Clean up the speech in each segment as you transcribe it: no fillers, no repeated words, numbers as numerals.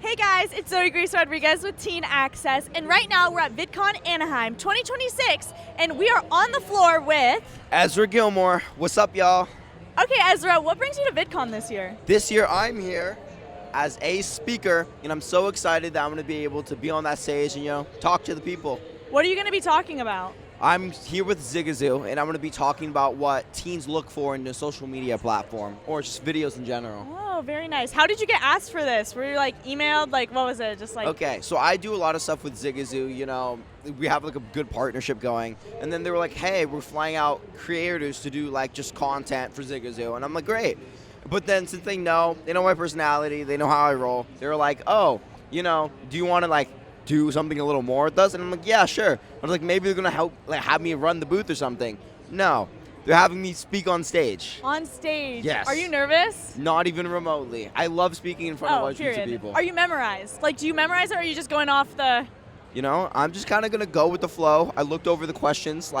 Hey guys, it's Zoe Grace Rodriguez with Teen Access, and right now we're at VidCon Anaheim 2026, and we are on the floor with Ezra Gilmore. What's up, y'all? Okay, Ezra, what brings you to VidCon this year? This year I'm here as a speaker, and I'm so excited that I'm going to be able to be on that stage and, talk to the people. What are you going to be talking about? I'm here with Zigazoo, and I'm going to be talking about what teens look for in a social media platform, or just videos in general. Oh, very nice. How did you get asked for this? Were you emailed? What was it? Okay, so I do a lot of stuff with Zigazoo, we have a good partnership going, and then they were like, hey, we're flying out creators to do just content for Zigazoo, and I'm like, great. But then since they know my personality, they know how I roll, they were like, oh, do you want to do something a little more with us? And I'm like, yeah, sure. I was like, maybe they're gonna help have me run the booth or something. No, they're having me speak on stage. On stage? Yes. Are you nervous? Not even remotely. I love speaking in front of large groups of people. Are you memorized? Do you memorize it, or are you just going off the... I'm just kind of gonna go with the flow. I looked over the questions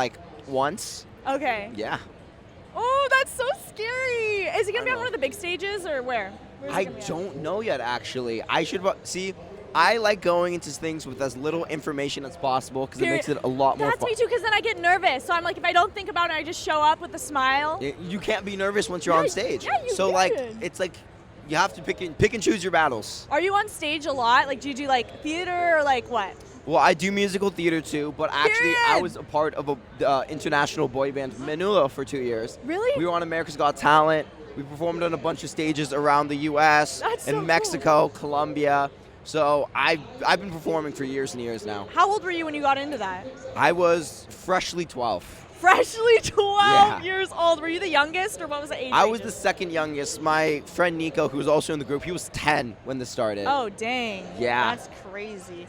once. Okay. Yeah. Oh, that's so scary. Is it gonna be on one of the big stages, or where? I don't know yet, actually. I should see. I like going into things with as little information as possible because it makes it a lot more fun. That's me too, because then I get nervous. So I'm like, if I don't think about it, I just show up with a smile. You can't be nervous once you're on stage. Yeah, you so can. It's you have to pick and choose your battles. Are you on stage a lot? Do you do theater or what? Well, I do musical theater too, but actually I was a part of a international boy band, Manila, for 2 years. Really? We were on America's Got Talent. We performed on a bunch of stages around the U.S. and Mexico, Colombia. So I've been performing for years and years now. How old were you when you got into that? I was freshly 12. Freshly 12 years old. Were you the youngest, or what was the age? I was the second youngest. My friend Nico, who was also in the group, he was 10 when this started. Oh, dang. Yeah. That's crazy.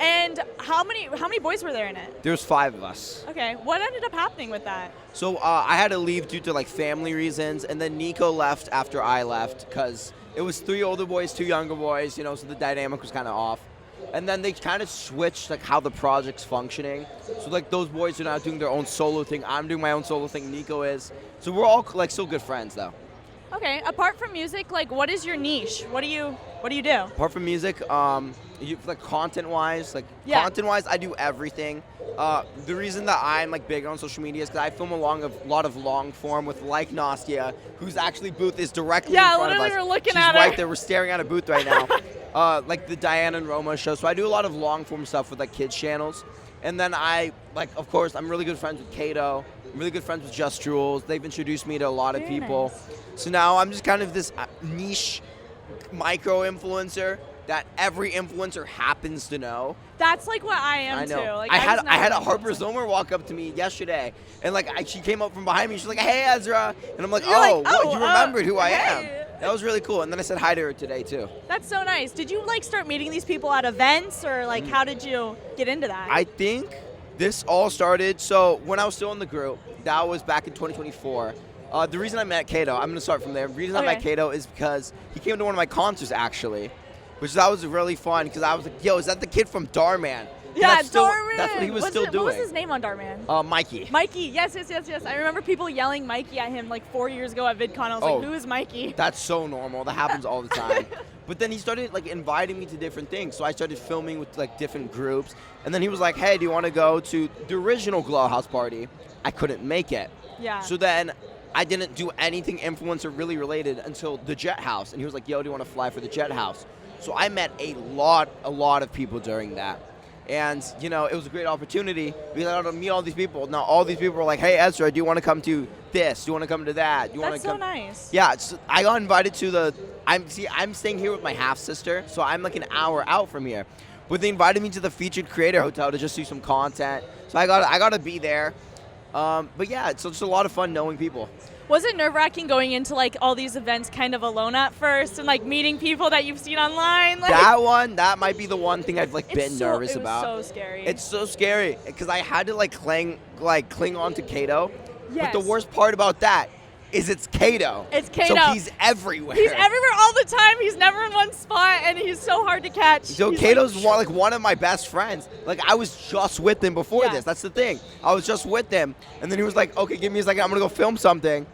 And how many boys were there in it? There's 5 of us. Okay. What ended up happening with that? So I had to leave due to family reasons, and then Nico left after I left because it was 3 older boys, 2 younger boys, so the dynamic was kind of off. And then they kind of switched how the project's functioning. So those boys are now doing their own solo thing. I'm doing my own solo thing. Nico is. So we're all still good friends though. Okay. Apart from music, what is your niche? What do you do? Apart from music, content-wise, content-wise, I do everything. The reason that I'm big on social media is because I film a lot of long form with Nastia, whose actually booth is directly in front of us. Yeah, literally we're looking She's at her. right there. We're staring at a booth right now. The Diana and Roma show. So I do a lot of long form stuff with kids channels. And then of course, I'm really good friends with Kato. I'm really good friends with Just Jules. They've introduced me to a lot of people. Nice. So now I'm just kind of this niche micro influencer that every influencer happens to know. That's what I am too. I had a Harper Zomer walk up to me yesterday, and she came up from behind me. She's like, "Hey, Ezra," and I'm like, "Oh, you remembered who I am." That was really cool. And then I said hi to her today too. That's so nice. Did you start meeting these people at events, or how did you get into that? I think this all started. So when I was still in the group, that was back in 2024. The reason I met Kato, I'm gonna start from there. The reason I met Kato is because he came to one of my concerts actually. That was really fun because I was like, yo, is that the kid from Darman? Yeah, Darman. That's what he was still doing. What was his name on Darman? Mikey. Mikey, yes. I remember people yelling Mikey at him 4 years ago at VidCon. I was like, who is Mikey? That's so normal. That happens all the time. But then he started inviting me to different things. So I started filming with different groups. And then he was like, hey, do you want to go to the original Glow House party? I couldn't make it. Yeah. So then I didn't do anything influencer really related until the Jet House. And he was like, yo, do you want to fly for the Jet House? So I met a lot of people during that. And, it was a great opportunity because I got to meet all these people. Now, all these people were like, hey, Ezra, do you want to come to this? Do you want to come to that? Do you want to come? That's so nice. Yeah, I got invited to I'm staying here with my half-sister, so I'm an hour out from here. But they invited me to the Featured Creator Hotel to just do some content. So I got to be there. But yeah, it's just a lot of fun knowing people. Was it nerve-wracking going into all these events kind of alone at first and meeting people that you've seen online? That might be the one thing I've been nervous about. It was so scary. It's so scary because I had to cling on to Kato. Yes. But the worst part about that is it's Kato. It's Kato. So he's everywhere. He's everywhere all the time. He's never in one spot, and he's so hard to catch. So Kato's one of my best friends. I was just with him before this. That's the thing. I was just with him, and then he was like, okay, give me a second. I'm going to go film something.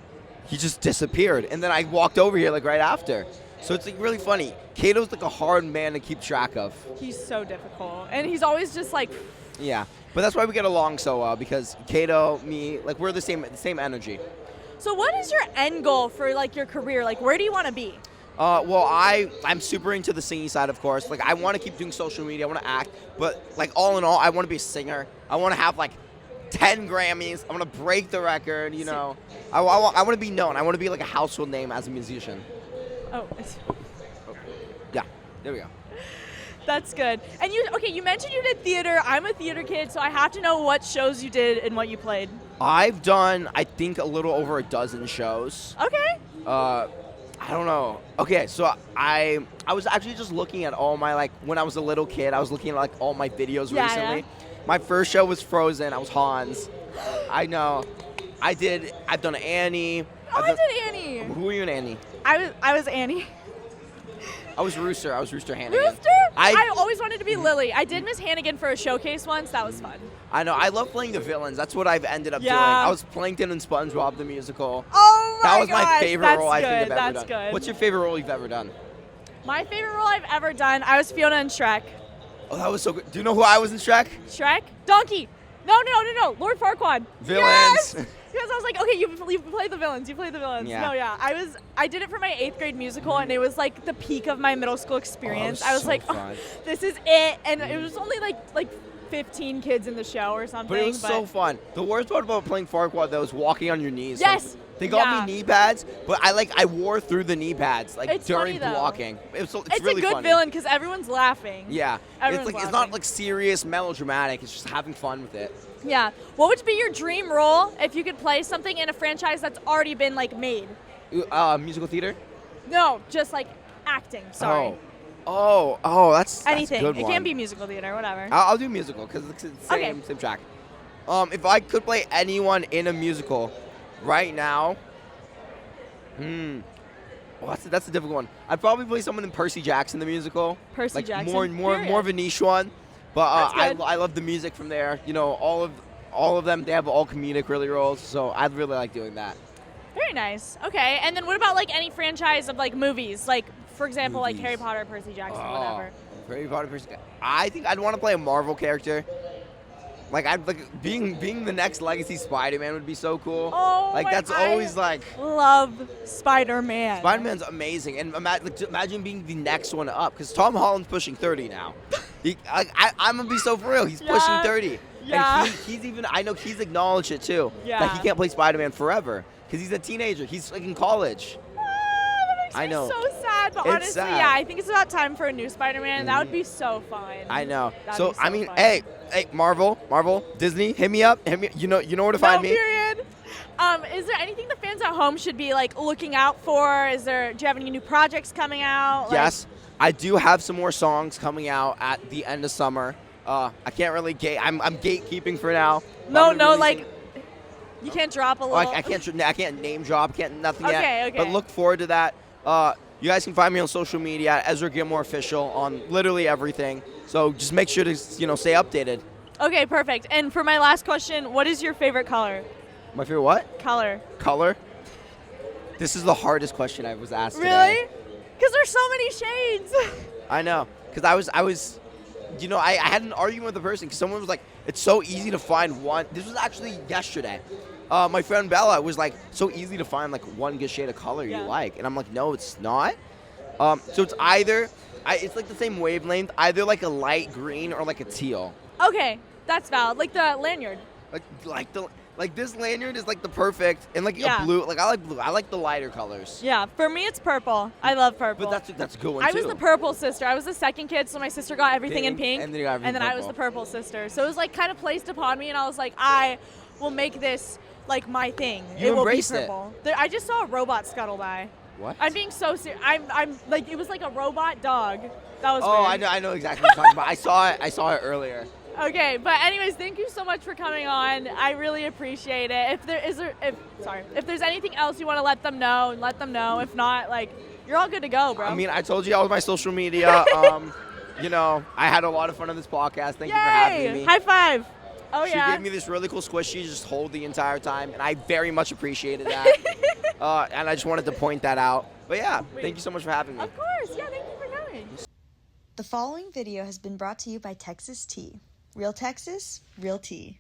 He just disappeared. And then I walked over here right after. So it's like really funny. Kato's like a hard man to keep track of. He's so difficult, and he's always just like. Yeah, but that's why we get along so well because Kato, me, like we're the same energy. So what is your end goal for like your career? Like, where do you want to be? Well, I'm super into the singing side, of course. Like, I want to keep doing social media. I want to act. But, like, all in all, I want to be a singer. I want to have, like, 10 Grammys. I want to break the record, you know. I want to be known. I want to be, like, a household name as a musician. Oh. Yeah, there we go. That's good. And you mentioned you did theater. I'm a theater kid, so I have to know what shows you did and what you played. I've done, I think, a little over a dozen shows. Okay. I don't know. Okay, so I was actually just looking at all my, like, when I was a little kid, I was looking at, like, all my videos recently. Yeah. My first show was Frozen. I was Hans. I know. I've done Annie. I did Annie. Who were you in Annie? I was Annie. I was Rooster. I was Rooster Hannigan. Rooster? I always wanted to be Lily. I did Miss Hannigan for a showcase once. That was fun. I know. I love playing the villains. That's what I've ended up doing. Yeah. I was Plankton and SpongeBob the musical. Oh my That was my gosh, favorite role I think I've ever that's done. good. What's your favorite role you've ever done? My favorite role I've ever done, I was Fiona in Shrek. Oh, that was so good. Do you know who I was in Shrek? Shrek? Donkey. No. Lord Farquaad. Villains. Yes! Because I was like, okay, you play the villains. You play the villains. Yeah. No, yeah. I did it for my 8th grade musical, and it was like the peak of my middle school experience. I was so like, fun. oh, this is it. And it was only like 15 kids in the show or something. But it was so fun. The worst part about playing Farquaad, though, was walking on your knees. Yes. Like, they got me knee pads, but I wore through the knee pads It's during funny, though. blocking. It's a really good funny. villain because everyone's laughing. Yeah. Everyone's It's not laughing. like serious melodramatic. It's just having fun with it. Yeah. What would be your dream role if you could play something in a franchise that's already been like made? Musical theater? No, just like acting. Sorry. That's Anything. a good It one. can be musical theater, whatever. I'll do musical because it's the same track. If I could play anyone in a musical right now, well, that's a difficult one. I'd probably play someone in Percy Jackson the musical. Percy like Jackson. more of a niche one, but I love the music from there. You know, all of them, they have all comedic really roles, so I'd really like doing that. Very nice. Okay, and then what about like any franchise of like movies, like for example, like Movies. Harry Potter, Percy Jackson, whatever. Harry Potter, Percy Jackson. I think I'd want to play a Marvel character. Like being the next Legacy Spider-Man would be so cool. Oh, like that's always like. Love Spider-Man. Spider-Man's amazing, and imagine being the next one up, because Tom Holland's pushing 30 now. I'm gonna be so for real. He's pushing 30, Yeah. and he's even. I know he's acknowledged it too. Yeah. That he can't play Spider-Man forever because he's a teenager. He's like in college. That makes I me know. so sad, but It's honestly, sad. yeah, I think it's about time for a new Spider-Man. That would be so fun. I know. That'd So be I mean, fun. hey, Marvel, Disney, hit me up. You know where to find me. Period. Is there anything the fans at home should be like looking out for? Do you have any new projects coming out? Like, Yes, I do have some more songs coming out at the end of summer. I can't really I'm gatekeeping for now. No, I'm gonna be like releasing- you can't drop a Oh, little. I can't name drop, nothing yet. Okay. But look forward to that. You guys can find me on social media at Ezra Gilmore Official on literally everything. So just make sure to stay updated. Okay, perfect. And for my last question, what is your favorite color? My favorite what? Color. Color? This is the hardest question I was asked today. Really? Because there's so many shades. I know. Because I was, I had an argument with a person because someone was like, it's so easy to find one. This was actually yesterday. My friend Bella was like, so easy to find like one good shade of color you like. And I'm like, no, it's not. So it's either, it's like the same wavelength, either like a light green or like a teal. Okay, that's valid. Like the lanyard. Like this lanyard is like the perfect, and like a blue. Like I like blue. I like the lighter colors. Yeah, for me it's purple. I love purple. But that's a good one I too. was the purple sister. I was the second kid, so my sister got everything in pink, and then you got everything I was the purple sister. So it was like kind of placed upon me, and I was like, I will make this like my thing. You embraced it will be purple. I just saw a robot scuttle by. What? I'm being so serious. I'm like, it was like a robot dog. That was weird. I know exactly what you're talking about. I saw it earlier. Okay, but anyways, thank you so much for coming on. I really appreciate it. If there's anything else you want to let them know, let them know. If not, like, you're all good to go, bro. I mean, I told you all of my social media. I had a lot of fun on this podcast. Thank you for having me. High five. Oh, She yeah. gave me this really cool squishy to just hold the entire time, and I very much appreciated that. And I just wanted to point that out. But yeah, thank you so much for having me. Of course. Yeah, thank you for coming. The following video has been brought to you by Texas Tea. Real Texas, real tea.